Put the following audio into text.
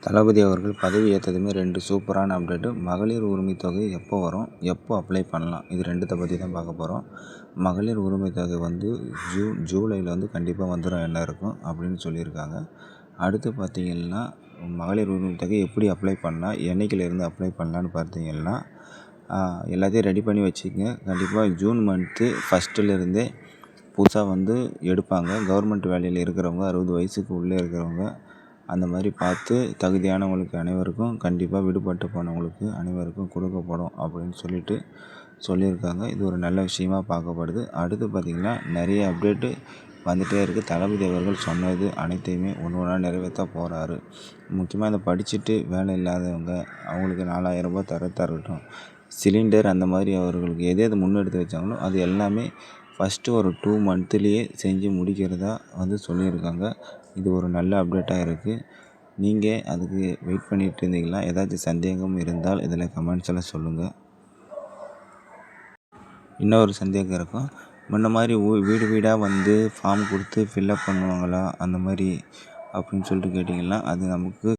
தளபதி அவர்கள் பதவி ஏற்றதுமே 2 சூப்பரான அப்டேட்டு. மகளிர் உரிமை தொகை எப்போ வரும், எப்போ அப்ளை பண்ணலாம், இது 2த்தை பற்றி தான் பார்க்க போகிறோம். மகளிர் உரிமை தொகை வந்து ஜூலையில் வந்து கண்டிப்பாக வந்துடும் என்ன இருக்கும் அப்படின்னு சொல்லியிருக்காங்க. அடுத்து பார்த்திங்கன்னா மகளிர் உரிமை தொகை எப்படி அப்ளை பண்ணலாம், என்றைக்கிலேருந்து அப்ளை பண்ணலான்னு பார்த்தீங்கன்னா எல்லாத்தையும் ரெடி பண்ணி வச்சுக்கங்க. கண்டிப்பாக ஜூன் மந்த்து ஃபஸ்ட்டுலேருந்தே புதுசாக வந்து எடுப்பாங்க. கவர்மெண்ட் வேலையில் இருக்கிறவங்க, 60 வயசுக்கு உள்ளே இருக்கிறவங்க அந்த மாதிரி பார்த்து தகுதியானவங்களுக்கு அனைவருக்கும் கண்டிப்பாக விடுபட்டு போனவங்களுக்கு அனைவருக்கும் கொடுக்கப்படும் அப்படின்னு சொல்லியிருக்காங்க. இது ஒரு நல்ல விஷயமாக பார்க்கப்படுது. அடுத்து பார்த்திங்கன்னா நிறைய அப்டேட்டு வந்துகிட்டே இருக்குது. தளபதி அவர்கள் சொன்னது அனைத்தையுமே ஒன்று ஒன்றா நிறைவேற்ற போகிறாரு. முக்கியமாக இதை படிச்சுட்டு வேலை இல்லாதவங்க அவங்களுக்கு 4000 ரூபாய் தரட்டும், சிலிண்டர் அந்த மாதிரி அவர்களுக்கு எது முன்னெடுத்து வச்சாங்களோ அது எல்லாமே ஃபஸ்ட்டு ஒரு 2 மந்த்லேயே செஞ்சு முடிக்கிறதா வந்து சொல்லியிருக்காங்க. இது ஒரு நல்ல அப்டேட்டாக இருக்குது. நீங்கள் அதுக்கு வெயிட் பண்ணிகிட்டு இருந்தீங்களா? ஏதாச்சும் சந்தேகம் இருந்தால் இதில் கமெண்ட்ஸில் சொல்லுங்கள். இன்னொரு சந்தேகம் இருக்கும், முன்ன மாதிரி வீடு வீடாக வந்து ஃபார்ம் கொடுத்து ஃபில்லப் பண்ணுவாங்களா அந்த மாதிரி அப்படின்னு சொல்லிட்டு கேட்டிங்கன்னா அது நமக்கு